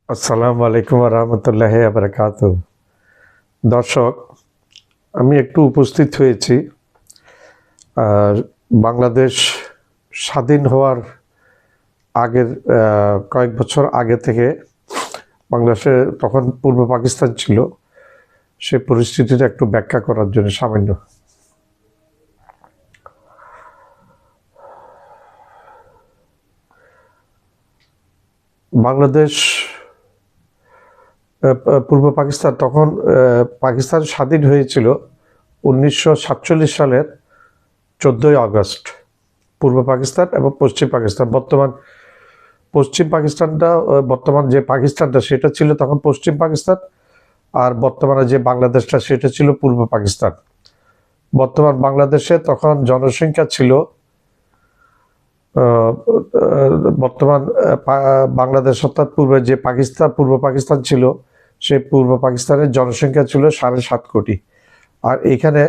আসসালামু আলাইকুম রহমতুল্লাহ বারাকাত। দর্শক, আমি একটু উপস্থিত হয়েছি। আর বাংলাদেশ স্বাধীন হওয়ার আগের কয়েক বছর আগে থেকে বাংলাদেশে তখন পূর্ব পাকিস্তান ছিল, সে পরিস্থিতিটা একটু ব্যাখ্যা করার জন্য সামান্য। বাংলাদেশ পূর্ব পাকিস্তান তখন পাকিস্তান স্বাধীন হয়েছিল 1947 সালের 14ই আগস্ট। পূর্ব পাকিস্তান এবং পশ্চিম পাকিস্তান, পশ্চিম পাকিস্তানটা, বর্তমান যে পাকিস্তানটা সেটা ছিল তখন পশ্চিম পাকিস্তান, আর বর্তমানে যে বাংলাদেশটা সেটা ছিল পূর্ব পাকিস্তান। বর্তমান বাংলাদেশে তখন জনসংখ্যা ছিল বর্তমান বাংলাদেশ অর্থাৎ পূর্বে যে পূর্ব পাকিস্তান ছিল, সেই পূর্ব পাকিস্তানের জনসংখ্যা ছিল 7.5 কোটি। আর এখানে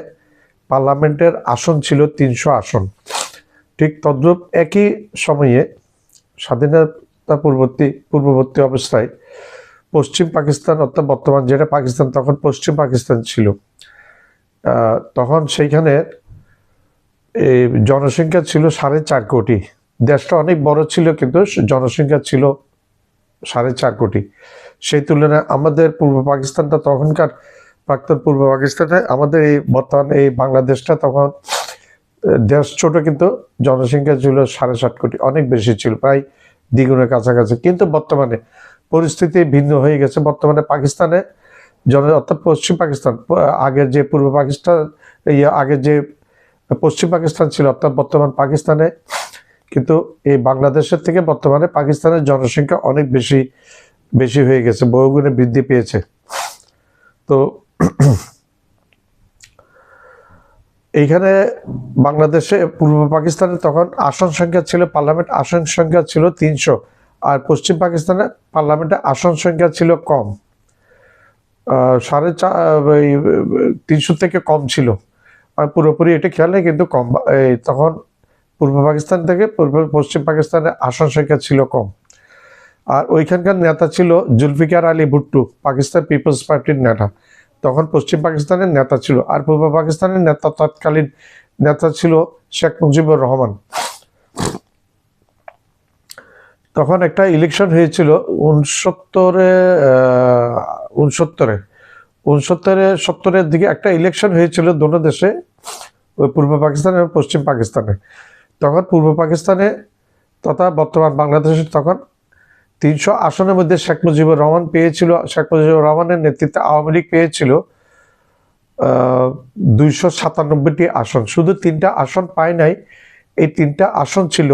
পার্লামেন্টের আসন ছিল 300 আসন। ঠিক তদ্রূপ একই সময়ে স্বাধীনতা পূর্ববর্তী অবস্থায় পশ্চিম পাকিস্তান অর্থাৎ বর্তমান যেটা পাকিস্তান, তখন পশ্চিম পাকিস্তান ছিল। তখন সেইখানে এই জনসংখ্যা ছিল 4.5 কোটি। দেশটা অনেক বড় ছিল, কিন্তু জনসংখ্যা ছিল 4.5 কোটি। সেই তুলনায় আমাদের পূর্ব পাকিস্তানটা, তখনকার প্রাক্তন পূর্ব পাকিস্তানে আমাদের এই বর্তমান এই বাংলাদেশটা তখন দেশ ছোট, কিন্তু জনসংখ্যা ছিল 7.5 কোটি, অনেক বেশি ছিল, প্রায় দ্বিগুণের কাছাকাছি। কিন্তু বর্তমানে পরিস্থিতি ভিন্ন হয়ে গেছে। বর্তমানে পাকিস্তানে অর্থাৎ পশ্চিম পাকিস্তান, আগের যে পূর্ব পাকিস্তান, আগের যে পশ্চিম পাকিস্তান ছিল অর্থাৎ বর্তমান পাকিস্তানে, কিন্তু এই বাংলাদেশের থেকে বর্তমানে পাকিস্তানের জনসংখ্যা অনেক বেশি হয়ে গেছে, বহুগুণে বৃদ্ধি পেয়েছে। তো এইখানে বাংলাদেশে পূর্ব পাকিস্তানে তখন আসন সংখ্যা ছিল, পার্লামেন্ট আসন সংখ্যা ছিল 300, আর পশ্চিম পাকিস্তানে পার্লামেন্টে আসন সংখ্যা ছিল কম, 350 থেকে কম ছিল। আর পুরোপুরি এটা খেয়াল নেই, কিন্তু কম। তখন পূর্ব পাকিস্তান থেকে পশ্চিম পাকিস্তানের আসন সংখ্যা ছিল কম। আর ওইখানকার নেতা ছিল জুলফিকার আলী ভুট্টো, পাকিস্তান পিপলস পার্টির নেতা, তখন পশ্চিম পাকিস্তানের নেতা ছিল। আর পূর্ব পাকিস্তানের নেতা, তৎকালীন নেতা ছিল শেখ মুজিবুর রহমান। তখন একটা ইলেকশন হয়েছিল 70-এর দিকে একটা ইলেকশন হয়েছিল দোনো দেশে, ওই পূর্ব পাকিস্তানে এবং পশ্চিম পাকিস্তানে। তখন পূর্ব পাকিস্তানে তথা বর্তমান বাংলাদেশের তখন 300 আসনের মধ্যে শেখ মুজিবুর রহমানের নেতৃত্বে আওয়ামী লীগ পেয়েছিল 297টি আসন। শুধু 3টা আসন পায় নাই। এই 3টা আসন ছিল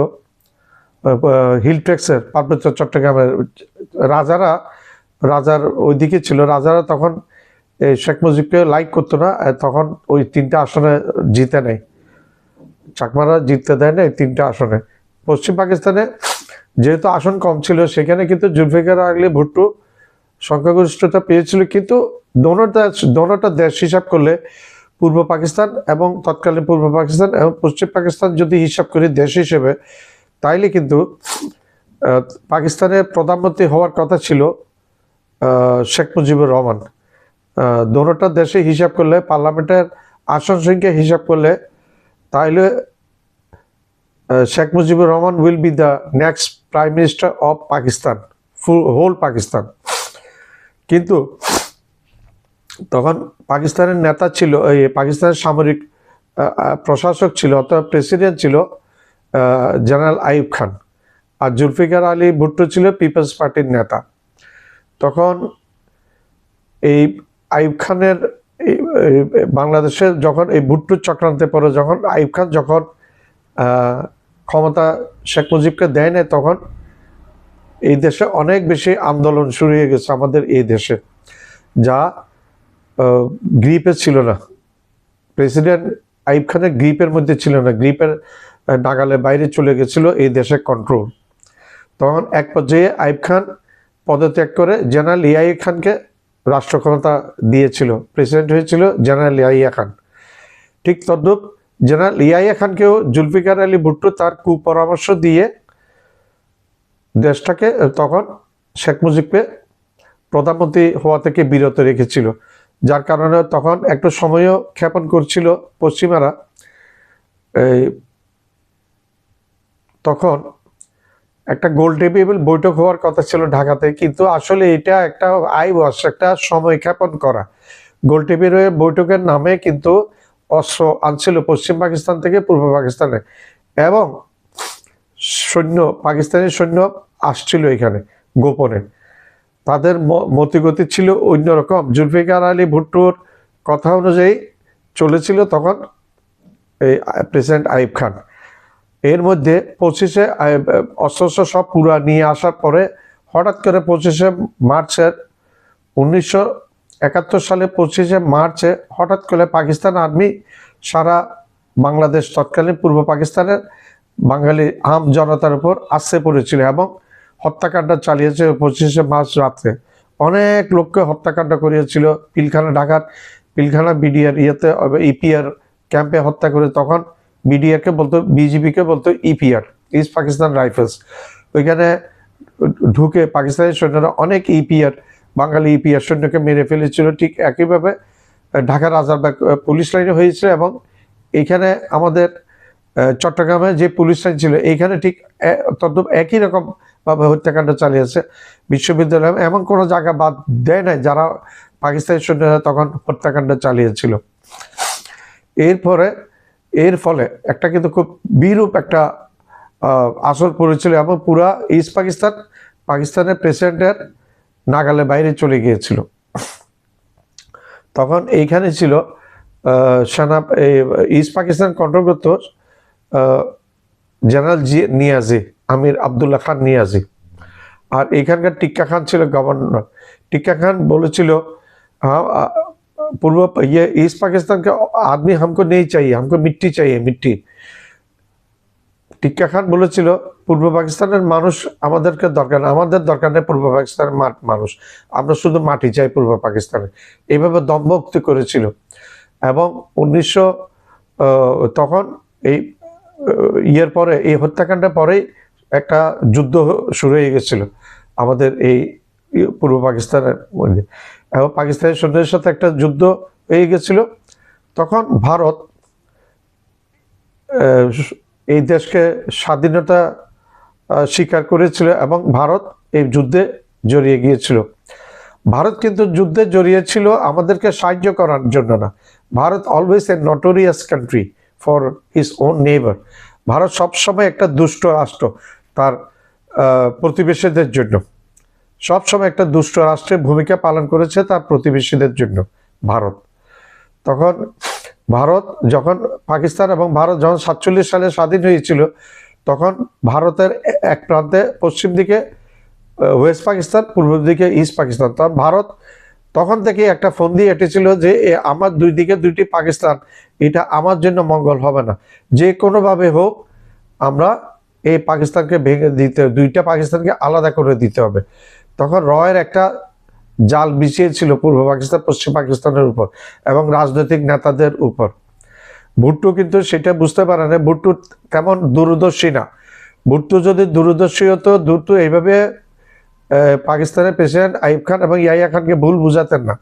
হিল ট্যাক্সের, পার্বত্য চট্টগ্রামের রাজার ওইদিকে ছিল। রাজারা তখন শেখ মুজিবকে লাইক করতো না, তখন ওই 3টা আসনে জিতে নেয়, চাকমারা জিততে দেয় না এই 3টা আসনে। পশ্চিম পাকিস্তানে যেহেতু আসন কম ছিল, সেখানে কিন্তু জুলফিকার আলী ভুট্টো সংখ্যাগরিষ্ঠতা পেয়েছিল। কিন্তু দোনোটা দেশ হিসাব করলে, পূর্ব পাকিস্তান এবং তৎকালীন পূর্ব পাকিস্তান এবং পশ্চিম পাকিস্তান যদি হিসাব করি দেশ হিসেবে, তাইলে কিন্তু পাকিস্তানের প্রধানমন্ত্রী হওয়ার কথা ছিল শেখ মুজিবুর রহমান। দোনোটা দেশে হিসাব করলে, পার্লামেন্টের আসন সংখ্যা হিসাব করলে, তাইলে Sheikh Mujibur Rahman will be the next prime minister of Pakistan, whole Pakistan. কিন্তু তখন পাকিস্তানের নেতা ছিল, এই পাকিস্তানের সামরিক প্রশাসক ছিল অর্থাৎ প্রেসিডেন্ট ছিল জেনারেল আইয়ুব খান, আর জুলফিকার আলী ভুট্টো ছিল পিপলস পার্টির নেতা। তখন এই আইয়ুব খানের বাংলাদেশে যখন এই ভুট্টোর চক্রান্তে পড়ে, যখন আইয়ুব খান যখন ক্ষমতা শেখ মুজিবকে দেয় না, তখন এই দেশে অনেক বেশি আন্দোলন শুরু হয়ে গেছে আমাদের এই দেশে, যা গ্রিপে ছিল না। প্রেসিডেন্ট আইয়ুব খানের গ্রিপের মধ্যে ছিল না, গ্রিপের নাগালে বাইরে চলে গেছিল এই দেশের কন্ট্রোল। তখন এক পর্যায়ে আইয়ুব খান পদত্যাগ করে জেনারেল ইয়াহিয়া খানকে রাষ্ট্র ক্ষমতা দিয়েছিল, প্রেসিডেন্ট হয়েছিল জেনারেল ইয়াহিয়া খান। ঠিক তদ্রূপ জেনারেল ইয়াহিয়া খানকেও জুলফিকার আলী ভুট্টো তার কুপরামর্শ দিয়ে দেশটাকে তখন শেখ মুজিবকে প্রধানমন্ত্রী হওয়া থেকে বিরত রেখেছিল, যার কারণে তখন একটু সময়ও ক্ষেপণ করছিল পশ্চিমারা। এই তখন একটা গোল টেবিল বৈঠক হওয়ার কথা ছিল ঢাকাতে, কিন্তু আসলে এটা একটা একটা সময় ক্ষেপণ করা। গোল টেবিলের বৈঠকের নামে কিন্তু অস্ত্র আনছিল পশ্চিম পাকিস্তান থেকে পূর্ব পাকিস্তানে, এবং পাকিস্তানি সৈন্য আসছিল এখানে গোপনে। তাদের মতিগতি ছিল অন্যরকম। জুলফিকার আলী ভুট্টোর কথা অনুযায়ী চলেছিল তখন এই প্রেসিডেন্ট আইয়ুব খান। এর মধ্যে 25-এ অস্ত্র সব পুরা নিয়ে আসার পরে হঠাৎ করে 25-এ মার্চের 1971 সালে 25-এ মার্চে হঠাৎ করে পাকিস্তান আর্মি সারা বাংলাদেশ, তৎকালীন পূর্ব পাকিস্তানের বাঙালি আম জনতার উপর আশ্রে পড়েছিল এবং হত্যাকাণ্ড চালিয়েছে। 25-এ মার্চ রাত্রে অনেক লোককে হত্যাকাণ্ড করিয়েছিল। ঢাকার পিলখানা বিডিআর ইপিআর ক্যাম্পে হত্যা করে, তখন বিডিআরকে বলতো, বিজিবিকে বলতো ইপিআর, ইস্ট পাকিস্তান রাইফেলস। ওইখানে ঢুকে পাকিস্তানি সৈন্যরা অনেক বাঙালি ইপিআর সৈন্যকে মেরে ফেলেছিল। ঠিক একইভাবে ঢাকার রাজারবাগ পুলিশ লাইনে হয়েছিল, এবং এইখানে আমাদের চট্টগ্রামে যে পুলিশ লাইন ছিল এইখানে ঠিক তদ্রুপ একই রকম ভাবে হত্যাকাণ্ড চালিয়েছে। বিশ্ববিদ্যালয় এমন কোনো জায়গা বাদ দেয় নাই যারা পাকিস্তানি সৈন্যরা তখন হত্যাকাণ্ড চালিয়েছিল। এর ফলে একটা কিন্তু খুব বিরূপ একটা আসর পড়েছিল, এবং পুরা ইস্ট পাকিস্তানের প্রেসিডেন্টের নাগালে বাইরে চলে গিয়েছিল। তখন এইখানে ছিল ইস্ট পাকিস্তান কন্ট্রোল করত জেনারেল নিয়াজি, আমির আবদুল্লাহ খান নিয়াজি। আর এখানকার টিক্কা খান ছিল গভর্নর। টিক্কা খান বলেছিল ईस्ट पाकिस्तान के आदमी हमको नहीं चाहिए, हमको मिट्टी चाहिए, मिट्टी। টিক্কা খান বলেছিল পূর্ব পাকিস্তানের মানুষ আমাদেরকে দরকার না, আমাদের দরকার নেই পূর্ব পাকিস্তানের মানুষ, আমরা শুধু মাটি চাই পূর্ব পাকিস্তানে। এইভাবে দম্ভক্তি করেছিল। এবং 1900 তখন এই পরে, এই হত্যাকাণ্ডের পরেই একটা যুদ্ধ শুরু হয়ে গেছিল আমাদের এই পূর্ব পাকিস্তানের মধ্যে, এবং পাকিস্তানি সৈন্যদের সাথে একটা যুদ্ধ হয়ে গেছিল। তখন ভারত এই দেশকে স্বাধীনতা স্বীকার করেছিল, এবং ভারত এই যুদ্ধে জড়িয়ে গিয়েছিল। ভারত কিন্তু যুদ্ধে জড়িয়েছিল আমাদেরকে সাহায্য করার জন্য না। Bharat always a notorious country for his own neighbour. Bharat সবসময় একটা দুষ্ট রাষ্ট্র তার প্রতিবেশীদের জন্য, সবসময় একটা দুষ্ট রাষ্ট্রের ভূমিকা পালন করেছে তার প্রতিবেশীদের জন্য ভারত। তখন যখন পাকিস্তান এবং ভারত যখন 47 সালে স্বাধীন হয়েছিল, তখন ভারতের এক প্রান্তে পশ্চিম দিকে ওয়েস্ট পাকিস্তান, পূর্ব দিকে ইস্ট পাকিস্তান। তখন ভারত তখন থেকে একটা ফন্দি এঁটেছিল যে আমার দুই দিকে দুইটি পাকিস্তান, এটা আমার জন্য মঙ্গল হবে না, যে কোনোভাবে হোক আমরা এই পাকিস্তানকে ভেঙে দিতে, দুইটা পাকিস্তানকে আলাদা করে দিতে হবে। তখন রয়ের একটা জাল বিছিয়েছিল পূর্ব পাকিস্তান পশ্চিম পাকিস্তানের উপর এবং রাজনৈতিক নেতাদের উপর। ভুট্টো কিন্তু সেটা বুঝতে পারে না। ভুট্টো তেমন দূরদর্শী না। ভুট্টো যদি দূরদর্শী হতো, ভুট্টো এইভাবে পাকিস্তানের প্রেসিডেন্ট আইয়ুব খান এবং ইয়াহিয়া খানকে ভুল বুঝাতেন না,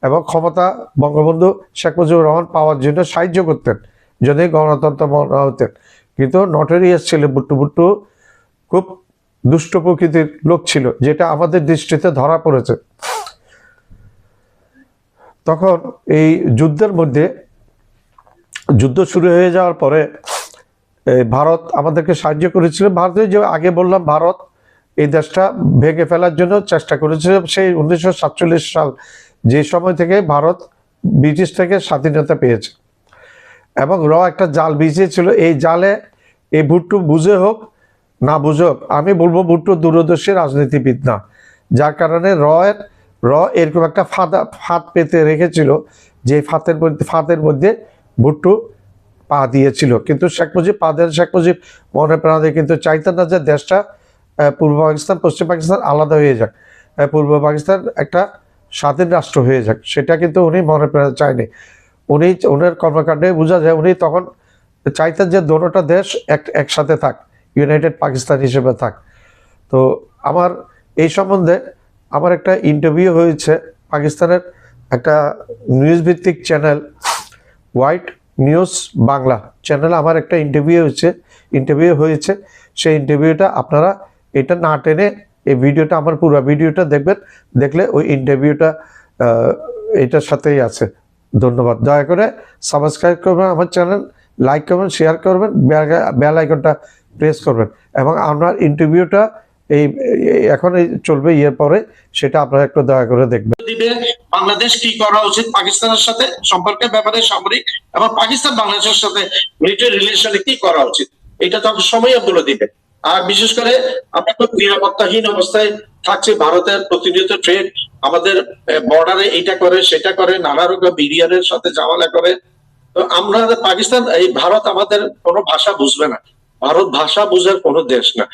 এবং ক্ষমতা বঙ্গবন্ধু শেখ মুজিবুর রহমান পাওয়ার জন্য সাহায্য করতেন যদি গণতন্ত্র মনা হতেন। কিন্তু নটোরিয়াস ছিল ভুট্টো খুব দুষ্ট প্রকৃতির লোক ছিল, যেটা আমাদের দৃষ্টিতে ধরা পড়েছে। তখন এই যুদ্ধের মধ্যে, যুদ্ধ শুরু হয়ে যাওয়ার পরে ভারত আমাদেরকে সাহায্য করেছিল। ভারতের যে আগে বললাম, ভারত এই দেশটা ভেঙে ফেলার জন্য চেষ্টা করেছিল সেই 1947 সাল, যে সময় থেকে ভারত ব্রিটিশ থেকে স্বাধীনতা পেয়েছে। এবং একটা জাল বিছিয়েছিল। এই জালে এই ভুট্টো বুঝে হোক না বুঝে হোক, আমি বলবো ভুট্টো দূরদর্শী রাজনীতিবিদ না, যার কারণে এরকম একটা ফাঁদ পেতে রেখেছিল, যে ফাঁদের মধ্যে ভুট্টো পা দিয়েছিল। কিন্তু শেখ মুজিব মনে প্রাণে কিন্তু চাইতেন না যে দেশটা পূর্ব পাকিস্তান পশ্চিম পাকিস্তান আলাদা হয়ে যাক, পূর্ব পাকিস্তান একটা স্বাধীন রাষ্ট্র হয়ে যাক, সেটা কিন্তু উনি মনে প্রাণে চায়নি। ওনার কর্মকাণ্ডে বোঝা যায় উনি তখন চাইতেন যে দোনোটা দেশ একসাথে থাক, ইউনাইটেড পাকিস্তান হিসেবে থাক। তো আমার এই সম্বন্ধে আমার একটা ইন্টারভিউ হয়েছে পাকিস্তানের একটা নিউজ ভিত্তিক চ্যানেল হোয়াইট নিউজ বাংলা চ্যানেলে আমার একটা ইন্টারভিউ হয়েছে। সেই ইন্টারভিউটা আপনারা এটা না টেনে এই ভিডিওটা, আমার পুরো ভিডিওটা দেখবেন, দেখলে ওই ইন্টারভিউটা এটার সাথেই আছে। ধন্যবাদ। দয়া করে সাবস্ক্রাইব করবেন আমার চ্যানেল, লাইক করবেন, শেয়ার করবেন, বেল আইকনটা প্রেস করবেন, এবং আমার ইন্টারভিউটা এখন চলবে পরে, সেটা আপনারা একটু দয়া করে দেখবেন। বাংলাদেশ কি করা উচিত পাকিস্তানের সাথে সম্পর্কের ব্যাপারে, সামরিক এবং পাকিস্তান বাংলাদেশের সাথে মিলিটারি রিলেশনে কি করা উচিত, এটা তখন সময় বলে দিবে। আর বিশেষ করে আমরা তো নিরাপত্তাহীন অবস্থায় থাকছি, ভারতের প্রতিনিয়ত ট্রেড আমাদের বর্ডারে এইটা করে সেটা করে, নানা রকম বিডিআরের সাথে ঝামেলা করে। তো আমরা পাকিস্তান, এই ভারত আমাদের কোনো ভাষা বুঝবে না, ভারত ভাষা বুঝার কোনো দেশ না।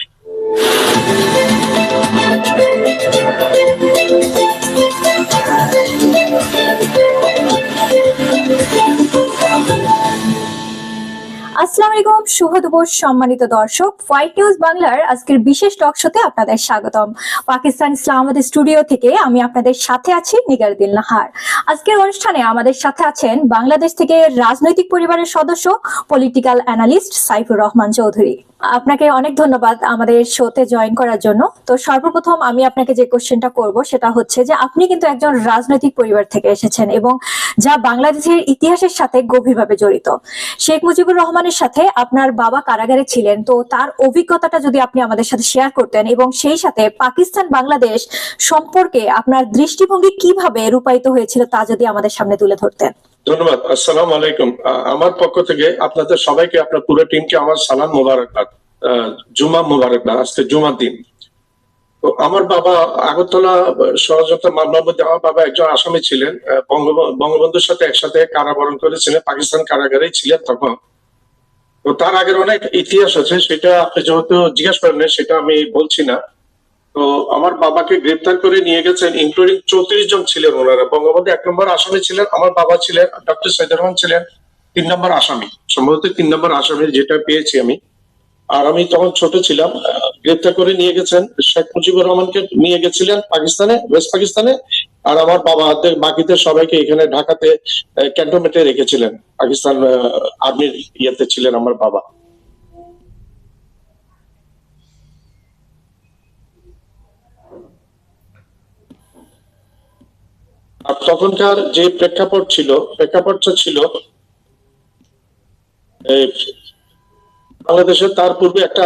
আসসালামু আলাইকুম, শুভ দুপুর সম্মানিত দর্শক। হোয়াইট নিউজ বাংলার আজকের বিশেষ টক শোতে আপনাদের স্বাগতম। পাকিস্তান ইসলামাবাদ স্টুডিও থেকে আমি আপনাদের সাথে আছি নিগার দিল নাহার। আজকের অনুষ্ঠানে আমাদের সাথে আছেন বাংলাদেশ থেকে রাজনৈতিক পরিবারের সদস্য, পলিটিক্যাল অ্যানালিস্ট সাইফুর রহমান চৌধুরী। আপনাকে অনেক ধন্যবাদ আমাদের শোতে জয়েন করার জন্য। তো সর্বপ্রথম আমি আপনাকে যে কোশ্চেনটা করব সেটা হচ্ছে যে আপনি কিন্তু একজন রাজনৈতিক পরিবার থেকে এসেছেন এবং যা বাংলাদেশের ইতিহাসের সাথে গভীরভাবে জড়িত। শেখ মুজিবুর রহমানের সাথে আপনার বাবা কারাগারে ছিলেন, তো তার অভিজ্ঞতাটা যদি আপনি আমাদের সাথে শেয়ার করতেন, এবং সেই সাথে পাকিস্তান বাংলাদেশ সম্পর্কে আপনার দৃষ্টিভঙ্গি কিভাবে রূপায়িত হয়েছিল তা যদি আমাদের সামনে তুলে ধরতেন। ধন্যবাদ। আসসালামু আলাইকুম। আমার পক্ষ থেকে আপনাদের সবাইকে, আপনার পুরো টিমকে আমার সালাম মোবারকবাদ, জুমা মোবারকবাদ। আজকে জুমার দিন। তো আমার বাবা আগরতলা ষড়যন্ত্র মামলার মধ্যে, আমার বাবা একজন আসামি ছিলেন, বঙ্গবন্ধুর সাথে একসাথে কারাবরণ করেছিলেন, পাকিস্তান কারাগারেই ছিলেন তখন। তো তার আগের অনেক ইতিহাস আছে, সেটা আপনি যেহেতু জিজ্ঞাসা করেন সেটা আমি বলছি না। তো আমার বাবাকে গ্রেপ্তার করে নিয়ে গেছেন, ইনক্লুডিং 34 জন ছিলেন ওনারা। বঙ্গবন্ধু 1 নম্বর আসামি ছিলেন, আমার বাবা ছিলেন, ডক্টর সৈয়দুর রহমান ছিলেন 3 নম্বর আসামি, সম্ভবত 3 নম্বর আসামি যেটা পেয়েছি আমি। আর আমি তখন ছোট ছিলাম। গ্রেপ্তার করে নিয়ে গেছেন, শেখ মুজিবুর রহমানকে নিয়ে গেছিলেন পাকিস্তানে, ওয়েস্ট পাকিস্তানে। আর আমার বাবা বাকিদের সবাইকে এখানে ঢাকাতে ক্যান্টনমেন্টে রেখেছিলেন, পাকিস্তান আর্মির ইয়েতে ছিলেন আমার বাবা। আর তখনকার যে প্রেক্ষাপটটা ছিল বাংলাদেশে, তার পূর্বে একটা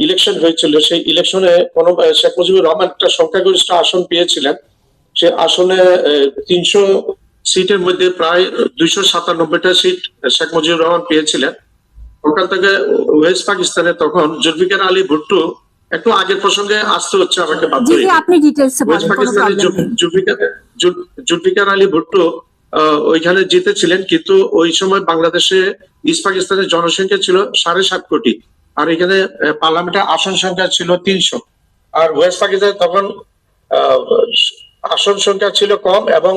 ইলেকশন হয়েছিল। সেই ইলেকশনে শেখ মুজিবুর রহমান একটা সংখ্যাগরিষ্ঠ আসন পেয়েছিলেন। সে আসনে 300 সিটের মধ্যে প্রায় 297টা সিট শেখ মুজিবুর রহমান পেয়েছিলেন। ওখান থেকে ওয়েস্ট পাকিস্তানে তখন জুলফিকার আলী ভুট্টো, একটু আগের প্রসঙ্গে আসতে হচ্ছে আমাকে বাধ্য হয়ে, ওয়েস্ট পাকিস্তানের জুলফিকার আলী ভুট্টো ওইখানে জিতেছিলেন। কিন্তু ওই সময় বাংলাদেশে ইস্ট পাকিস্তানের জনসংখ্যা ছিল 7.5 কোটি, আর এখানে পার্লামেন্টের আসন সংখ্যা ছিল 300। আর ওয়েস্ট পাকিস্তানে তখন আসন সংখ্যা ছিল কম এবং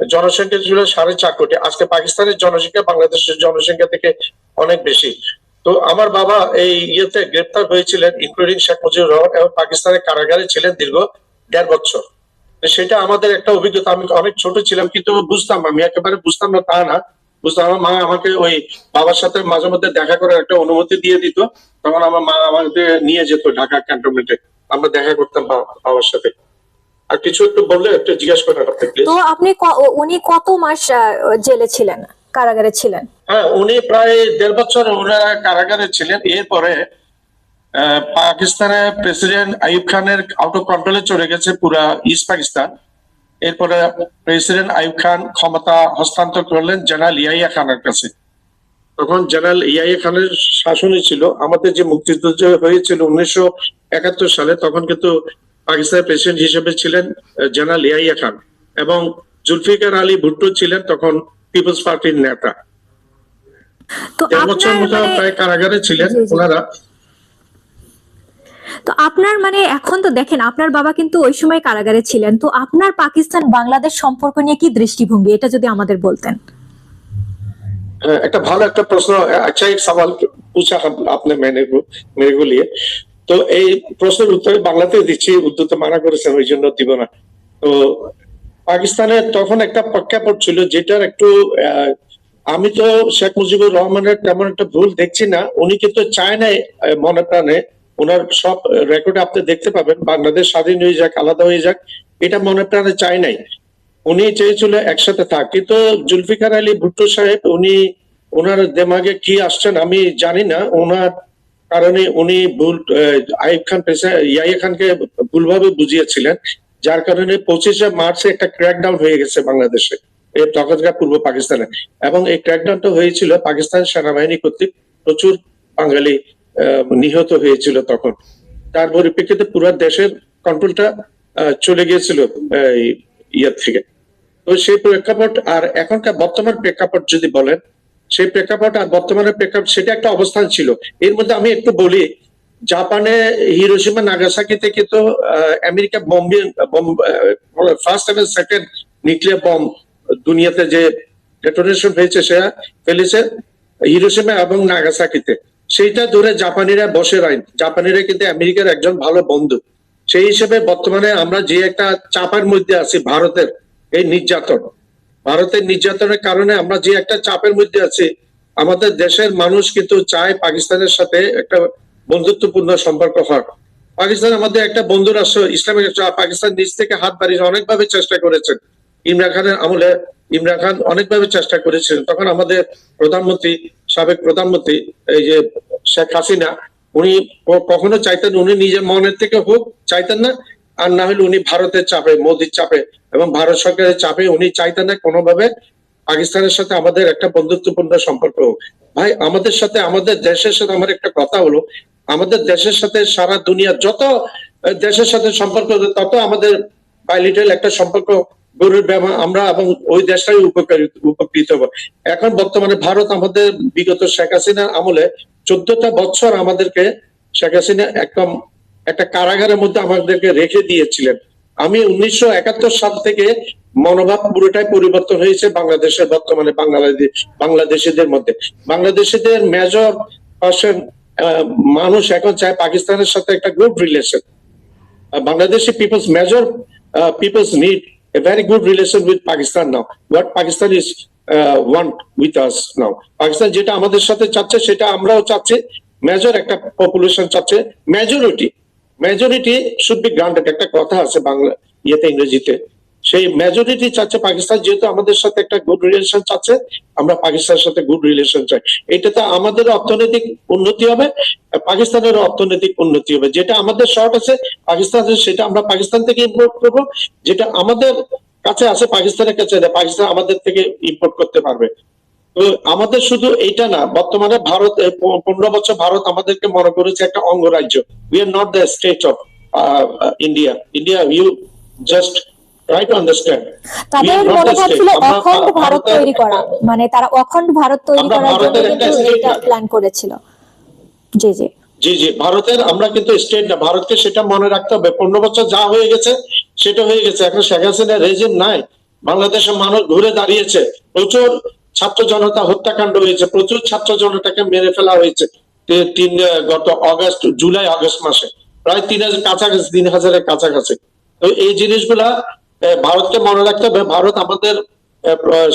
জনসংখ্যা ছিল 4.5 কোটি। আজকে পাকিস্তানের জনসংখ্যা বাংলাদেশের জনসংখ্যা থেকে অনেক বেশি। তো আমার বাবা এই ইয়েতে গ্রেপ্তার হয়েছিলেন, ইনক্লুডিং শেখ মুজিবুর রহমান, এবং পাকিস্তানের কারাগারে ছিলেন দীর্ঘ 1.5 বছর। সেটা আমাদের একটা অভিজ্ঞতা। আমি অনেক ছোট ছিলাম, কিন্তু বুঝতাম, আমি একেবারে বুঝতাম না তা না, বুঝতাম। আমার মা আমাকে ওই বাবার সাথে মাঝে মধ্যে দেখা করার একটা অনুমতি দিয়ে দিত। তখন আমার মা আমাদের নিয়ে যেত ঢাকা ক্যান্টনমেন্টে, আমরা দেখা করতাম বাবার সাথে। আর কিছু একটু বললে একটু জিজ্ঞাসা করেন আপনি প্লিজ। তো উনি কত মাস জেলে ছিলেন, কারাগারে ছিলেন? হ্যাঁ, উনি প্রায় 1.5 বছর ওনারা কারাগারে ছিলেন। এরপরে পাকিস্তানের প্রেসিডেন্ট আইয়ুব খানের আউট অফ কন্ট্রোলে চলে গেছে পুরা ইস্ট পাকিস্তান। এরপরে প্রেসিডেন্ট আইয়ুব খান ক্ষমতা হস্তান্তর করলেন জেনারেল ইয়াহিয়া খানের কাছে। তখন জেনারেল ইয়াহিয়া খানের শাসনই ছিল। আমাদের যে মুক্তিযুদ্ধ হয়েছিল 1971 সালে, তখন কিন্তু পাকিস্তানের প্রেসিডেন্ট হিসেবে ছিলেন জেনারেল ইয়াহিয়া খান, এবং জুলফিকার আলী ভুট্টো ছিলেন তখন পিপলস পার্টির নেতা। 1.5 বছর মতো প্রায় কারাগারে ছিলেন ওনারা। তো আপনার এখন তো দেখেন, আপনার বাবা কিন্তু ওই সময় কারাগারে ছিলেন, তো আপনার পাকিস্তান বাংলাদেশ সম্পর্ক নিয়ে কি দৃষ্টিভঙ্গি, এটা যদি আমাদের বলতেন। একটা ভালো একটা প্রশ্ন। আচ্ছা, এক সওয়াল पूछा आपने मेरे को लिए। তো এই প্রশ্নের উত্তরে বাংলাতে দিচ্ছি, উর্দুতে মানা করেছেন ওই জন্য দিব না। তো পাকিস্তানের তখন একটা প্রেক্ষাপট ছিল যেটার একটু আমি তো শেখ মুজিবুর রহমানের তেমন একটা ভুল দেখছি না। উনি কিন্তু চায় নাই মনে প্রাণে, ওনার সব রেকর্ডে আপনি দেখতে পাবেন বাংলাদেশ স্বাধীন হয়ে যাক, আলাদা হয়ে যাক, এটা মনে প্রাণে চায় নাই। উনি চেয়েছিল একসাথে থাক, কিন্তু জুলফিকার আলী ভুট্টো সাহেব উনি ওনার দেমাগে কি আসছেন আমি জানি না, ওনার কারণে উনি ভুল আইয়ুব খান ইয়াহিয়া খানকে ভুলভাবে বুঝিয়েছিলেন, যার কারণে 25শে মার্চে একটা ক্র্যাকডাউন হয়ে গেছে বাংলাদেশে, এই তখনকার পূর্ব পাকিস্তানে। এবং এই ক্র্যাকডাউনটা হয়েছিল পাকিস্তান সেনাবাহিনী কর্তৃক, প্রচুর বাঙালি নিহত হয়েছিল তখন। তার পরিপ্রেক্ষিতে পুরো দেশের কন্ট্রোলটা চলে গিয়েছিল ইয়ার থেকে। তো সেই প্রেক্ষাপট আর এখনকার বর্তমান প্রেক্ষাপট যদি বলেন, সেই প্রেক্ষাপট আর বর্তমানের প্রেক্ষাপট সেটা একটা অবস্থান ছিল। এর মধ্যে আমি একটু বলি, জাপানে হিরোশিমা নাগাসাকিতে কিন্তু আমেরিকা ফার্স্ট এবং সেকেন্ড নিউক্লিয়ার বম দুনিয়াতে যে ডেটোনেশন হয়েছে সেটা ফেলেছে হিরোশিমা এবং নাগাসাকিতে। সেইটা ধরে জাপানিরা বসে রয়, জাপানিরা কিন্তু আমেরিকার একজন ভালো বন্ধু। সেই হিসেবে বর্তমানে আমরা যে একটা চাপের মধ্যে আছি, ভারতের এই নির্যাতন, ভারতের নির্যাতনের কারণে আমরা যে একটা চাপের মধ্যে আছি, আমাদের দেশের মানুষ কিন্তু চায় পাকিস্তানের সাথে একটা বন্ধুত্বপূর্ণ সম্পর্ক হোক। পাকিস্তান আমাদের একটা বন্ধু রাষ্ট্র, ইসলামিক রাষ্ট্র। পাকিস্তান নিজ থেকে হাত বাড়িয়ে অনেকভাবে চেষ্টা করেছেন, ইমরান খানের আমলে ইমরান খান অনেকভাবে চেষ্টা করেছিলেন। তখন আমাদের প্রধানমন্ত্রী, সাবেক প্রধানমন্ত্রী এই যে শেখ হাসিনা, উনি কখনো চাইতেন, উনি নিজের মনের থেকে হোক চাইতেন না, আর না হলে উনি ভারতের চাপে, মোদির চাপে এবং ভারত সরকারের চাপে উনি চাইতেন না কোনোভাবে পাকিস্তানের সাথে আমাদের একটা বন্ধুত্বপূর্ণ সম্পর্ক হোক। ভাই আমাদের সাথে, আমাদের দেশের সাথে আমার একটা কথা হলো, আমাদের দেশের সাথে সারা দুনিয়ার যত দেশের সাথে সম্পর্ক তত আমাদের বাইলিটারাল একটা সম্পর্ক গড়ে আমরা, এবং ওই দেশটাই উপকৃত হবো। এখন বর্তমানে ভারত আমাদের বিগত শেখ হাসিনার আমলে 14টা বছর আমাদেরকে শেখ হাসিনা একদম একটা কারাগারের মধ্যে আমাদেরকে রেখে দিয়েছিলেন। আমি 1971 সাল থেকে মনোভাব পুরোটাই পরিবর্তন হয়েছে বাংলাদেশের, বর্তমানে বাংলাদেশিদের মধ্যে। বাংলাদেশিদের মেজর পার্সেন্ট মানুষ এখন চায় পাকিস্তানের সাথে একটা good relation. Bangladeshi people's need a very good relation with Pakistan now. What Pakistan is want with us now. Pakistan যেটা আমাদের সাথে চাচ্ছে সেটা আমরাও চাচ্ছি। মেজর একটা পপুলেশন চাচ্ছে, মেজরিটি শুড বি গ্রান্টেড, একটা কথা আছে বাংলা ইংরেজিতে, সেই মেজরিটি চাচ্ছে পাকিস্তান যেহেতু আমাদের সাথে একটা গুড রিলেশন চাচ্ছে, আমরা পাকিস্তানের সাথে গুড রিলেশন চাই। এটাতে আমাদের অর্থনৈতিক উন্নতি হবে, পাকিস্তানের অর্থনৈতিক উন্নতি হবে। যেটা আমাদের শর্ট আছে পাকিস্তানের, সেটা আমরা পাকিস্তান থেকে ইম্পোর্ট করবো, যেটা আমাদের কাছে আছে পাকিস্তানের কাছে, পাকিস্তান আমাদের থেকে ইম্পোর্ট করতে পারবে। তো আমাদের শুধু এইটা না, বর্তমানে ভারত 15 বছর ভারত আমাদেরকে মনে করেছে একটা অঙ্গরাজ্য। We are not the state of India. You just try to understand. তাদের মনোভাব ছিল অখণ্ড ভারত তৈরি করা, মানে তারা অখণ্ড ভারত তৈরি করার জন্য কিন্তু এটা প্ল্যান করেছিল। জি জি জি জি, ভারতের আমরা কিন্তু স্টেট না, ভারতকে সেটা মনে রাখতে হবে। 15 বছর যা হয়ে গেছে সেটা হয়ে গেছে, এখন শেখ হাসিনার রেজিম নাই, বাংলাদেশের মানুষ ঘুরে দাঁড়িয়েছে, প্রচুর ছাত্র জনতা হত্যাকাণ্ড হয়েছে, প্রচুর ছাত্র জনতাকে মেরে ফেলা হয়েছে গত জুলাই আগস্ট মাসে, প্রায় 3,000 কাছাকাছি, 3,000-এর কাছাকাছি। তো এই জিনিসগুলা ভারতকে মনে রাখতে হবে। ভারত আমাদের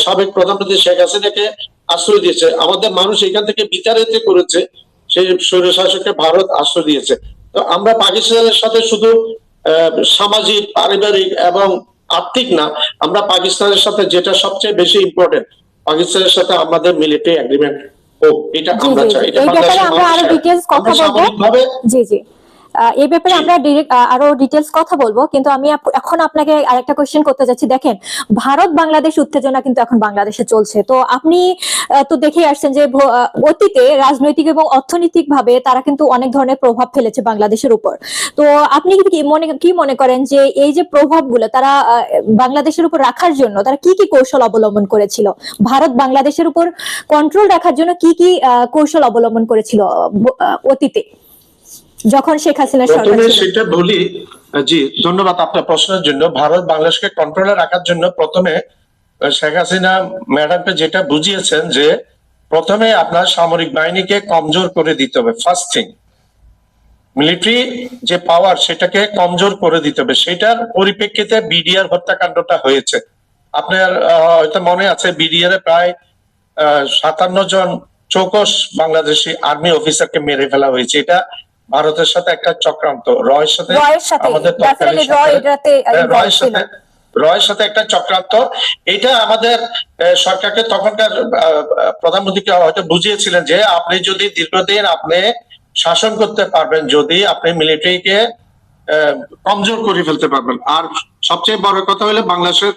সাবেক প্রধানমন্ত্রী শেখ হাসিনাকে আশ্রয় দিয়েছে, আমাদের মানুষ এখান থেকে বিতাড়িত করেছে, সেই স্বৈরশাসককে ভারত আশ্রয় দিয়েছে। তো আমরা পাকিস্তানের সাথে শুধু সামাজিক, পারিবারিক এবং আর্থিক না, আমরা পাকিস্তানের সাথে যেটা সবচেয়ে বেশি ইম্পর্টেন্ট, পাকিস্তানের সাথে আমাদের মিলিটারি এগ্রিমেন্ট হোক, এটা আমরা চাই। এটা আমরা আরো ডিটেইলস কথা বলবো। জি জি, এই ব্যাপারে আমরা আরো ডিটেলস কথা বলবো, কিন্তু আমি এখন আপনাকে আরেকটা কোশ্চেন করতে যাচ্ছি। দেখেন, ভারত বাংলাদেশ উত্তেজনা কিন্তু এখন বাংলাদেশে চলছে। তো আপনি তো দেখে আসছেন যে অতীতে রাজনৈতিক এবং অর্থনৈতিক ভাবে তারা কিন্তু অনেক ধরনের প্রভাব ফেলেছে বাংলাদেশের উপর। তো আপনি কি মনে করেন যে এই যে প্রভাবগুলো তারা বাংলাদেশের উপর রাখার জন্য তারা কি কি কৌশল অবলম্বন করেছিল? ভারত বাংলাদেশের উপর কন্ট্রোল রাখার জন্য কি কি কৌশল অবলম্বন করেছিল অতীতে যখন শেখ হাসিনা সরকার ছিল? সেটা বলি। জি, ধন্যবাদ আপনার প্রশ্নের জন্য। ভারত বাংলাদেশকে কন্ট্রোলে রাখার জন্য প্রথমে শেখ হাসিনা ম্যাডামকে যেটা বুঝিয়েছেন যে প্রথমে আপনার সামরিক বাহিনীকে কমজোর করে দিতে হবে, ফার্স্ট থিং। মিলিটারি যে পাওয়ার সেটাকে কমজোর করে দিতে হবে, সেটার পরিপ্রেক্ষিতে বিডিআর হত্যাকাণ্ডটা হয়েছে। আপনার হয়তো মনে আছে বিডিআর প্রায় 57 জন চৌকস বাংলাদেশি আর্মি অফিসারকে মেরে ফেলা হয়েছে। এটা ভারতের সাথে একটা চক্রান্ত, রয়ের সাথে আমাদের রয়ের সাথে একটা চক্রান্ত। এটা আমাদের সরকারকে তখনকার প্রধানমন্ত্রীকে হয়তো বুঝিয়েছিলেন যে আপনি যদি দীর্ঘদিন আপনি শাসন করতে পারবেন, যদি আপনি মিলিটারিকে কমজোর করে ফেলতে পারবেন। আর সবচেয়ে বড় কথা হলো বাংলাদেশের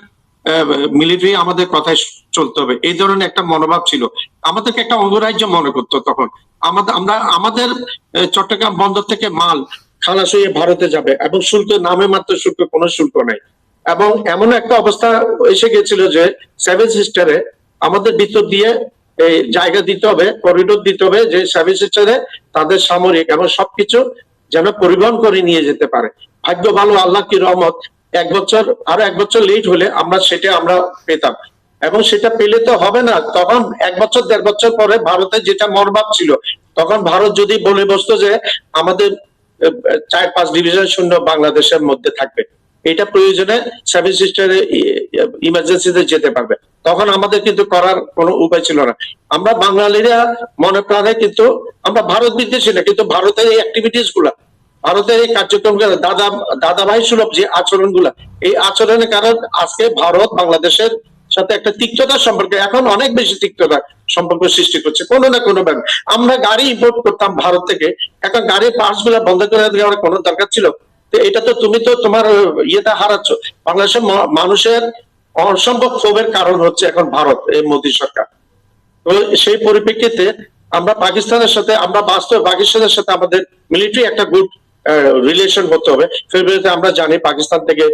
মিলিটারি আমাদের কথায় চলতে হবে, এই ধরনের একটা মনোভাব ছিল। আমাদেরকে একটা অঙ্গরাজ্য মনে করতো তখন। আমাদের চট্টগ্রাম বন্দর থেকে মাল খালাস হয়ে ভারতে যাবে এবং শুল্ক নামে মাত্র শুল্ক, কোনো শুল্ক নাই। এবং এমন একটা অবস্থা এসে গেছিল যে সেভেন সিস্টারে আমাদের ভিতর দিয়ে এই জায়গা দিতে হবে, করিডোর দিতে হবে, যে সেভেন সিস্টারে তাদের সামরিক এবং সবকিছু যেন পরিবহন করে নিয়ে যেতে পারে। ভাগ্য ভালো, আল্লাহ কি রহমত, আরো এক বছর লেট হলে সেটা আমরা পেতাম। এবং সেটা পেলে তো হবে না, তখন 1 বছর 1.5 বছর পরে ভারতের যেটা মনোভাব ছিল, তখন ভারত যদি বলে বসতো যে আমাদের 4-5 ডিভিশন শূন্য বাংলাদেশের মধ্যে থাকবে, এটা প্রয়োজনে সেভেন সিস্টারে ইমার্জেন্সিতে যেতে পারবে, তখন আমাদের কিন্তু করার কোনো উপায় ছিল না। আমরা বাঙালিরা মনে প্রাণে কিন্তু আমরা ভারত বিদ্বেষী না, কিন্তু ভারতের এই অ্যাক্টিভিটিস গুলা, ভারতের এই কার্যক্রম, দাদা ভাই সুলভ যে আচরণ গুলা, এই আচরণের কারণ আজকে ভারত বাংলাদেশের সাথে একটা তিক্ততার সম্পর্ক, এখন অনেক বেশি তিক্ততা সম্পর্ক সৃষ্টি করছে কোনো না কোনো ভাবে। আমরা গাড়ি ইম্পোর্ট করতাম ভারত থেকে, এখন গাড়ির পার্টস গুলা বন্ধ করে দেওয়ার কোনো দরকার ছিল? এটা তো তুমি তো তোমার ইয়েটা হারাচ্ছ। বাংলাদেশের মানুষের অসম্ভব ক্ষোভের কারণ হচ্ছে এখন ভারত, এই মোদী সরকার। তো সেই পরিপ্রেক্ষিতে আমরা পাকিস্তানের সাথে, পাকিস্তানের সাথে আমাদের মিলিটারি একটা গুড রিলেশন হতে হবে। ফেব্রুয়ারিতে আমরা জানি পাকিস্তান থেকে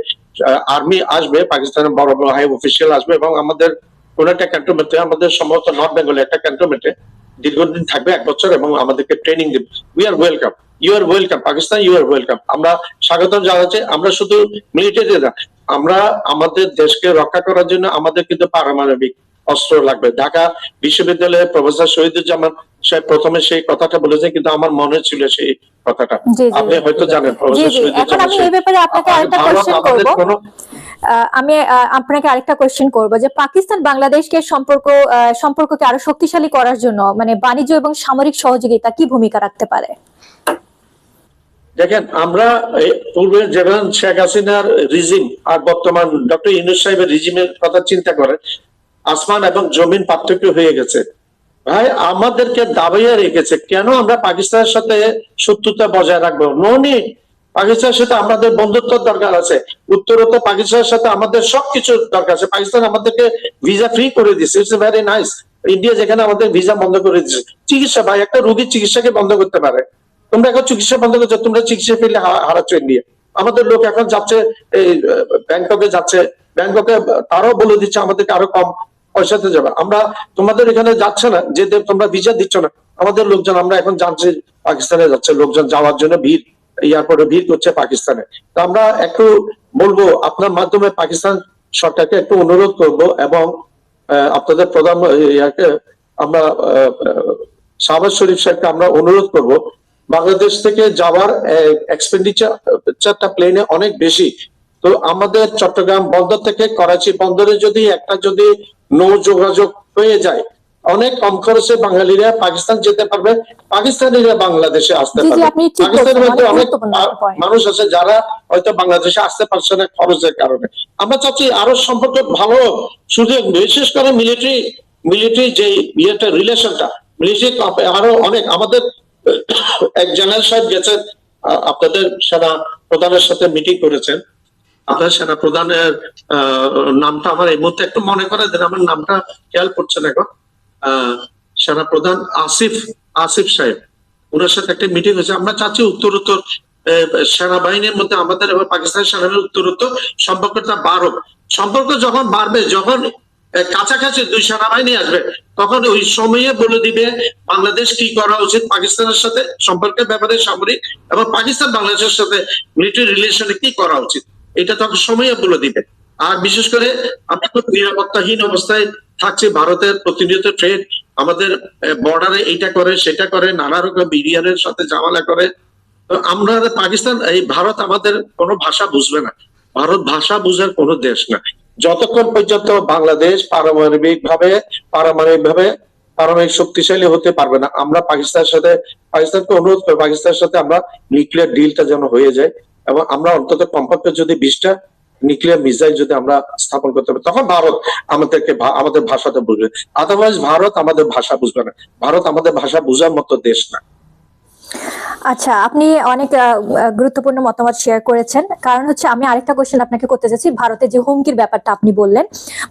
আর্মি আসবে, পাকিস্তানের বড় বড় হাই অফিসিয়াল আসবে এবং আমাদের কোন একটা ক্যান্টনমেন্টে, আমাদের সম্ভবত নর্থ বেঙ্গলে একটা ক্যান্টনমেন্টে দীর্ঘদিন থাকবে, 1 বছর, এবং আমাদেরকে ট্রেনিং দেবে। We are welcome, you are welcome Pakistan, you are welcome. আমরা স্বাগতম জানাচ্ছি। আমরা শুধু মিলিটারি না, আমরা আমাদের দেশকে রক্ষা করার জন্য আমাদের কিন্তু পারমাণবিক অস্ত্র লাগবে। ঢাকা বিশ্ববিদ্যালয়ের প্রফেসর শহীদুজ্জামান সাহেব প্রথমে সেই কথাটা বলেছে, কিন্তু আমার মনে ছিল সেই কথাটা, আপনি হয়তো জানেন। আমি আপনাকে আরেকটা কোয়েশ্চেন করব যে পাকিস্তান বাংলাদেশকে সম্পর্ককে আরো শক্তিশালী করার জন্য মানে বাণিজ্য এবং সামরিক সহযোগিতা কি ভূমিকা রাখতে পারে? দেখেন, আমরা পূর্বে যেমন শেখ হাসিনার রিজিম আর বর্তমান ডক্টর ইউনূস সাহেবের রিজিমের কথা চিন্তা করেন, আসমান এবং জমিন পার্থক্য হয়ে গেছে। ভাই, আমাদেরকে দাবাইয়া রেখেছে। কেন আমরা পাকিস্তানের সাথে শত্রুতা বজায় রাখবো? No need. পাকিস্তানের সাথে আমাদের বন্ধুত্ব দরকার আছে, উত্তরোত্তর পাকিস্তানের সাথে আমাদের সবকিছু দরকার আছে। পাকিস্তান আমাদেরকে ভিসা ফ্রি করে দিচ্ছে, ইটস ভেরি নাইস। ইন্ডিয়া যেখানে আমাদের ভিসা বন্ধ করে দিচ্ছে। চিকিৎসা, ভাই, একটা রোগীর চিকিৎসাকে বন্ধ করতে পারে? তোমরা এখন চিকিৎসা বন্ধ করছো, তোমরা চিকিৎসা পেলে হারাচ্ছ ইন্ডিয়া। আমাদের লোক এখন যাচ্ছে এই ব্যাংককে যাচ্ছে, ব্যাংককে তারাও বলে দিচ্ছে আমাদেরকে আরো কম পয়সাতে যাবে। আমরা তোমাদের এখানে যাচ্ছে না, যে তোমরা ভিসা দিচ্ছ না, আমাদের লোকজন আমরা এখন জানছি পাকিস্তানে যাচ্ছে, লোকজন যাওয়ার জন্য এয়ারপোর্টে ভিড় করছে পাকিস্তানে। তো আমরা একটু বলবো, আপনার মাধ্যমে পাকিস্তান সরকারকে একটু অনুরোধ করব, এবং আপনাদের প্রধান আমরা শাহবাজ শরীফ সাহেবকে আমরা অনুরোধ করব, বাংলাদেশ থেকে যাওয়ার এক্সপেন্ডিচারটা প্লেনে অনেক বেশি। তো আমাদের চট্টগ্রাম বন্দর থেকে করাচি বন্দরে যদি নৌ যোগাযোগ হয়ে যায়, অনেক কম খরচে বাঙালিরা পাকিস্তান যেতে পারবে, পাকিস্তানিরা বাংলাদেশে আসতে পারবে। পাকিস্তানের মধ্যে অনেক মানুষ আছে যারা হয়তো বাংলাদেশে আসতে পারছে না খরচের কারণে। আমরা চাচ্ছি আরো সম্পর্ক ভালো সুযোগ, বিশেষ করে মিলিটারি যে ইয়েটা রিলেশনটা, মিলিটারি আরো অনেক। আমাদের এক জেনারেল সাহেব গেছেন, আপনাদের সেনা প্রধানের সাথে মিটিং করেছেন। আপনার সেনা প্রধানের নামটা আমার এই মুহূর্তে একটু মনে করে দেন, আমার নামটা খেয়াল করছে না এখন। সেনা প্রধান আসিফ সাহেব, ওনার সাথে একটা মিটিং হয়েছে। আমরা চাচ্ছি উত্তরোত্তর সেনাবাহিনীর মধ্যে আমাদের এবং পাকিস্তান সেনাবাহিনীর উত্তরোত্তর সম্পর্কটা বাড়ুক। সম্পর্ক যখন বাড়বে, যখন কাছাকাছি 2 সেনাবাহিনী আসবে, তখন ওই সময়ে বলে দিবে বাংলাদেশ কি করা উচিত পাকিস্তানের সাথে সম্পর্কের ব্যাপারে, সামরিক, এবং পাকিস্তান বাংলাদেশের সাথে মিলিটারি রিলেশনে কি করা উচিত, এটা তখন সময়ে বলে দিবে। আর বিশেষ করে আমরা খুব নিরাপত্তাহীন অবস্থায় থাকছি, ভারতের প্রতিনিয়ত ট্রেড আমাদের বর্ডারে এইটা করে সেটা করে, নানা রকম বিডিআর এর সাথে ঝামেলা করে। তো আমরা পাকিস্তান এই ভারত আমাদের কোনো ভাষা বুঝবে না, ভারত ভাষা বুঝার কোনো দেশ না যতক্ষণ পর্যন্ত বাংলাদেশ পারমাণবিক শক্তিশালী হতে পারবে না। আমরা পাকিস্তানকে অনুরোধ করি, পাকিস্তানের সাথে আমরা নিউক্লিয়ার ডিলটা যেন হয়ে যায়, এবং আমরা অন্তত কমপক্ষে যদি 20টা নিউক্লিয়ার মিসাইল যদি আমরা স্থাপন করতে পারি, তখন ভারত আমাদের ভাষাতে বুঝবে। আদারওয়াইজ ভারত আমাদের ভাষা বুঝবে না, ভারত আমাদের ভাষা বুঝার মতো দেশ না। আচ্ছা, আপনি অনেক গুরুত্বপূর্ণ মতামত শেয়ার করেছেন। কারণ হচ্ছে আমি আরেকটা কোশ্চেন আপনাকে করতে চাচ্ছি। ভারতের যে হুমকির ব্যাপারটা আপনি বললেন,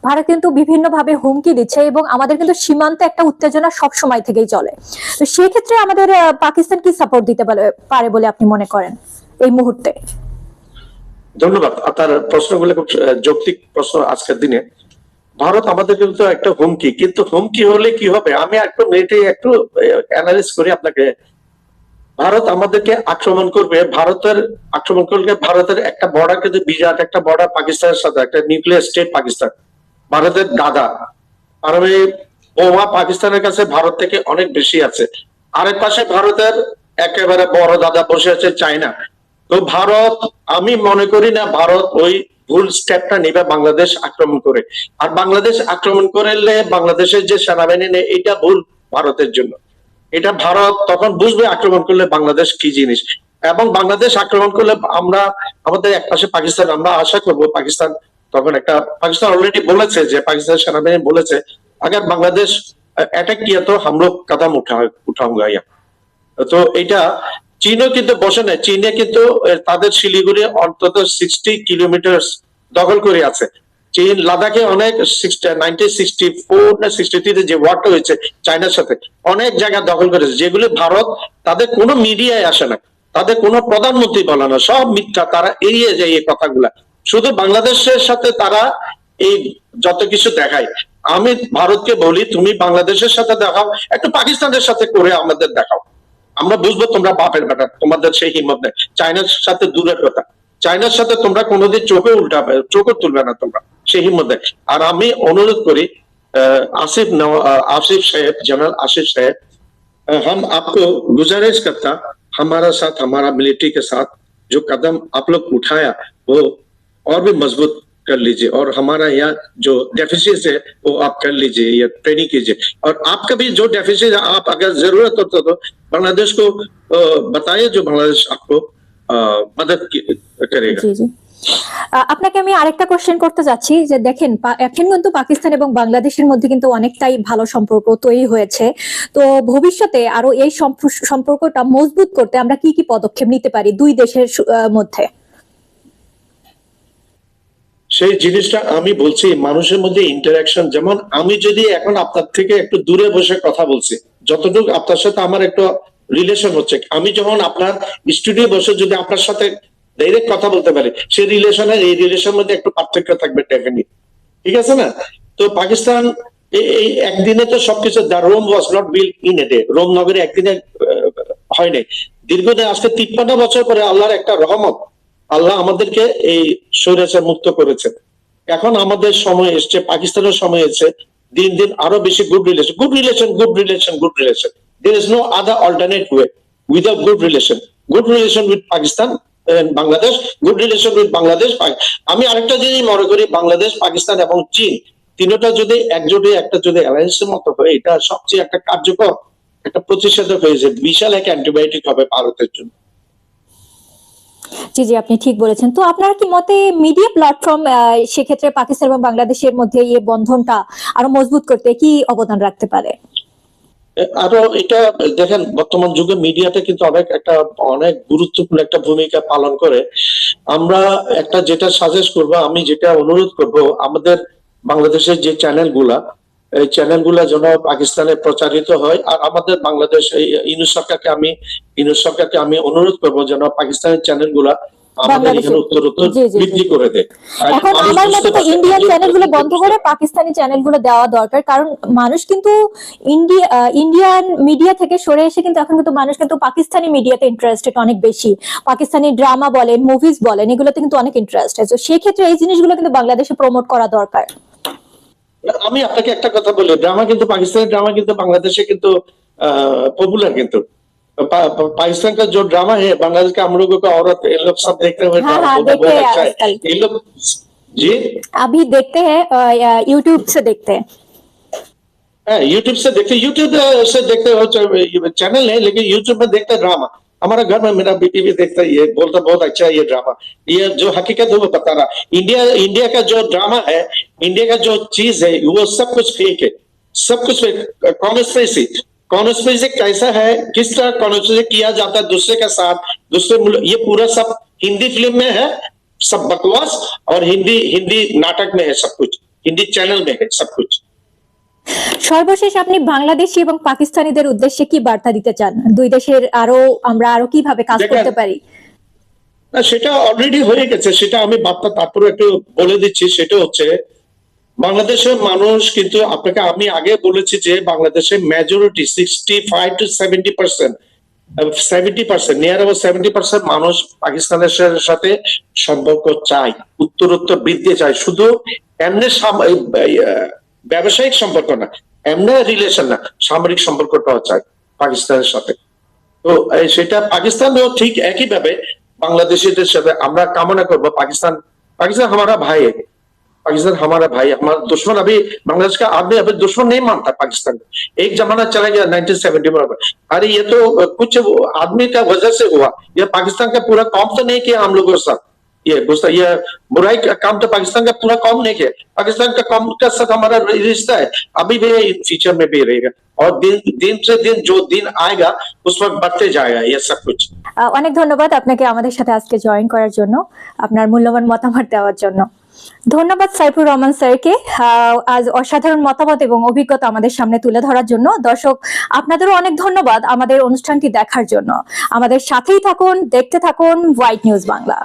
ভারত কিন্তু বিভিন্ন ভাবে হুমকি দিচ্ছে এবং আমাদের কিন্তু সীমান্তে একটা উত্তেজনা সব সময় থেকেই চলে। তো সেই ক্ষেত্রে আমাদের পাকিস্তান কি সাপোর্ট দিতে পারে বলে আপনি মনে করেন এই মুহূর্তে? ধন্যবাদ, আপনার প্রশ্নগুলো খুব যৌক্তিক প্রশ্ন আজকের দিনে। ভারত আমাদের কিন্তু একটা হুমকি, কিন্তু হুমকি হলে কি হবে আমি একটু অ্যানালাইজ করি আপনাকে। ভারত আমাদেরকে আক্রমণ করবে, ভারতের একটা বর্ডার কিন্তু বিরাট একটা বর্ডার পাকিস্তানের সাথে, একটা নিউক্লিয়ার স্টেট পাকিস্তান, ভারতের দাদা। আর বোমা পাকিস্তানের কাছে ভারত থেকে অনেক বেশি আছে। আরেক পাশে ভারতের একেবারে বড় দাদা বসে আছে চায়না। তো ভারত, আমি মনে করি না ভারত ওই ভুল স্টেপটা নেবে বাংলাদেশ আক্রমণ করে। আর বাংলাদেশ আক্রমণ করলে বাংলাদেশের যে সেনাবাহিনী নেই, এটা ভুল ভারতের জন্য। এটা ভারত তখন বুঝবে আক্রমণ করলে বাংলাদেশ কি জিনিস, এবং বাংলাদেশ আক্রমণ করলে আমাদের এক পাশে পাকিস্তান, আমরা আশা করব পাকিস্তান পাকিস্তান অলরেডি বলেছে, যে পাকিস্তান সেনাবাহিনী বলেছে अगर बांग्लादेश अटैक किया तो हम लोग कदम उठाऊंगा यहाँ। তো এটা চীনও কিন্তু বসে নাই, চীনে কিন্তু তাদের শিলিগুড়ি অন্তত 60 কিলোমিটার দখল করে আছে। চীন লাদাখে অনেক 1964 না 63 যে ওয়ারটা হয়েছে চায়নার সাথে, অনেক জায়গা দখল করেছে, যেগুলি ভারত, তাদের কোনো মিডিয়ায় আসে না, তাদের কোনো প্রধানমন্ত্রী বলে না, সব মিথ্যা, তারা এড়িয়ে যায় এই কথাগুলা। শুধু বাংলাদেশের সাথে তারা এই যত কিছু দেখায়। আমি ভারতকে বলি, তুমি বাংলাদেশের সাথে দেখাও, একটু পাকিস্তানের সাথে করে আমাদের দেখাও, আমরা বুঝবো তোমরা বাপের বেটা, তোমাদের সেই হিম্মত নেই। চায়নার সাথে দূরের কথা, চায়নার সাথে তোমরা কোনোদিন চোখে তুলবে না তোমরা, সেই হিম্মত নেই। আর আমি অনুরোধ করি आसिफ साहब, जनरल आसिफ साहब, हम आपको गुजारिश करता, हमारा मिलिट्री के साथ जो कदम आप लोग उठाया वो और भी मजबूत कर लीजिए, और हमारा यहाँ जो डेफिसिट है वो आप कर लीजिए या ट्रेनिंग कीजिए। और आपका भी जो डेफिसिट है, आप अगर जरूरत हो तो बांग्लादेश को बताइए, जो बांग्लादेश आपको मदद करेगा। জি জি, আপনাকে আমি আরেকটা কোশ্চেন করতে যাচ্ছি যে দেখেন, এখন কিন্তু পাকিস্তান এবং বাংলাদেশের মধ্যে কিন্তু অনেকটাই ভালো সম্পর্ক তৈরি হয়েছে। তো ভবিষ্যতে আরো এই সম্পর্কটা মজবুত করতে আমরা কি কি পদক্ষেপ নিতে পারি দুই দেশের মধ্যে? সেই জিনিসটা আমি বলছি, মানুষের মধ্যে ইন্টারাকশন। যেমন আমি যদি এখন আপনার থেকে একটু দূরে বসে কথা বলছি, যতটুকু আপনার সাথে আমার একটা রিলেশন হচ্ছে, আমি যখন আপনার স্টুডিও বসে যদি আপনার সাথে ডাইরেক্ট কথা বলতে পারি, সেই রিলেশনের এই রিলেশনের মধ্যে একটু পার্থক্য থাকবে ডেফিনেটলি, ঠিক আছে না? তো পাকিস্তান এই একদিনে তো সবকিছু, the Rome was not built in a day, Rome নগরে একদিনে হয় নাই, দীর্ঘদিন, আজকে 53 বছর পরে আল্লাহর একটা রহমত, আল্লাহ আমাদেরকে এই স্বৈরাচার মুক্ত করেছেন। এখন আমাদের সময় এসছে, পাকিস্তানের সময় এসছে, দিন দিন আরো বেশি good relation there is no other alternate way without good relation with Pakistan and Bangladesh, good relation with Bangladesh। আমি আরেকটা জিনিস মনে করি, বাংলাদেশ, পাকিস্তান এবং চীন তিনটা যদি একজোটে একটা যদি অ্যালায়েন্সের মতো হয়, এটা সবচেয়ে একটা কার্যকর একটা প্রতিষেধক হয়েছে, বিশাল এক অ্যান্টিবায়োটিক হবে ভারতের জন্য। জি জি, আপনি ঠিক বলেছেন। তো আপনার কি মতে মিডিয়া প্ল্যাটফর্ম সেক্ষেত্রে পাকিস্তান এবং বাংলাদেশের মধ্যে এই বন্ধনটা আরো মজবুত করতে কি অবদান রাখতে পারে? আরো এটা দেখেন, বর্তমান যুগে মিডিয়াটা কিন্তু অনেক গুরুত্বপূর্ণ একটা ভূমিকা পালন করে। আমরা যেটা সাজেস্ট করবো, আমি যেটা অনুরোধ করব, আমাদের বাংলাদেশের যে চ্যানেলগুলা, এই চ্যানেলগুলা যেন পাকিস্তানে প্রচারিত হয়। আর আমাদের বাংলাদেশ ইউনূস সরকারকে আমি অনুরোধ করবো যেন পাকিস্তানের চ্যানেলগুলা আমাদের এখানে উত্তরোত্তর বৃদ্ধি করে দেয়। এখন আমার মতে তো ইন্ডিয়ান চ্যানেলগুলো বন্ধ করে পাকিস্তানি চ্যানেলগুলো দেওয়া দরকার, কারণ মানুষ কিন্তু ইন্ডিয়ান মিডিয়া থেকে সরে এসে কিন্তু এখন কিন্তু মানুষ কিন্তু পাকিস্তানি মিডিয়াতে ইন্টারেস্টেড অনেক বেশি। পাকিস্তানি ড্রামা বলেন, মুভিজ বলেন, এগুলোতে কিন্তু অনেক ইন্টারেস্টেড। তো সেই ক্ষেত্রে এই জিনিসগুলো কিন্তু বাংলাদেশে প্রমোট করা দরকার। আমি আপনাকে একটা কথা বলি, পাকিস্তানি ড্রামা কিন্তু বাংলাদেশে কিন্তু পপুলার, কিন্তু पाकिस्तान का जो ड्रामा है, बांग्लादेश का हम लोगों का औरत, ये लोग सब देखते हुए हाँ, ड्रामा हाँ, बहुत देखे हैं अच्छा है। आजकल। ये लोग जी अभी देखते हैं, यूट्यूब से देखते हैं। यूट्यूब से देखते हो चैनल है, लेकिन यूट्यूब में देखते हैं ड्रामा। हमारा घर में मेरा बेटी भी देखता है, ये बोलता बहुत अच्छा है ये ड्रामा। ये जो हकीकत है वो बता रहा। इंडिया का जो ड्रामा है, इंडिया का जो चीज है, वो सब कुछ फेक है, सब कुछ फेक। कॉन्स्पिरेसी कैसा है, किस तरह कॉन्स्पिरेसी किया जाता है दूसरे के साथ, दूसरे मुल्क, ये पूरा सब हिंदी फिल्म में है, सब बकवास। और हिंदी नाटक में है सब कुछ, हिंदी चैनल में है सब कुछ। সর্বশেষ আপনি বাংলাদেশি এবং পাকিস্তানিদের উদ্দেশ্যে কি বার্তা দিতে চান? দুই দেশের আমরা আরো কিভাবে কাজ দেখেন, করতে পারি? না সেটা অলরেডি হয়ে গেছে, সেটা আমি বার্তা তারপরে একটু বলে দিচ্ছি। সেটা হচ্ছে বাংলাদেশের মানুষ কিন্তু, আপনাকে আমি আগে বলেছি যে বাংলাদেশের মেজরিটি 65 to 70%, 70%, নিয়ার অ্যাবাউট 70% মানুষ পাকিস্তানের সাথে সম্পর্ক চায়, উত্তরোত্তর বৃদ্ধি চায়। শুধু এমনি ব্যবসায়িক সম্পর্ক না, এমনি রিলেশন না, সামরিক সম্পর্কটাও চায় পাকিস্তানের সাথে। তো সেটা পাকিস্তানও ঠিক একই ভাবে বাংলাদেশিদের সাথে আমরা কামনা করব। पाकिस्तान हमारा भाई है, पाकिस्तान हमारा भाई, हमारा दुश्मन। अभी बांग्लादेश का आदमी अभी दुश्मन नहीं मानता पाकिस्तान को। एक जमाना चला गया 1970 में। अरे ये तो कुछ आदमी का वजह से हुआ, ये पाकिस्तान का पूरा कौम तो नहीं किया हम लोगों के साथ। ये बुराई का काम तो पाकिस्तान का पूरा कौम नहीं किया। पाकिस्तान का कौम के साथ हमारा रिश्ता है, अभी भी फ्यूचर में भी रहेगा। और दिन से दिन जो दिन आएगा उस वक्त बढ़ते जाएगा ये सब कुछ। অনেক ধন্যবাদ আপনাকে আমাদের সাথে আজকে জয়েন করার জন্য, আপনার মূল্যবান মতামত দেওয়ার জন্য। ধন্যবাদ সাইফুর রহমান স্যারকে আজ অসাধারণ মতামত এবং অভিজ্ঞতা আমাদের সামনে তুলে ধরার জন্য। দর্শক, আপনাদেরও অনেক ধন্যবাদ আমাদের অনুষ্ঠানটি দেখার জন্য। আমাদের সাথেই থাকুন, দেখতে থাকুন হোয়াইট নিউজ বাংলা।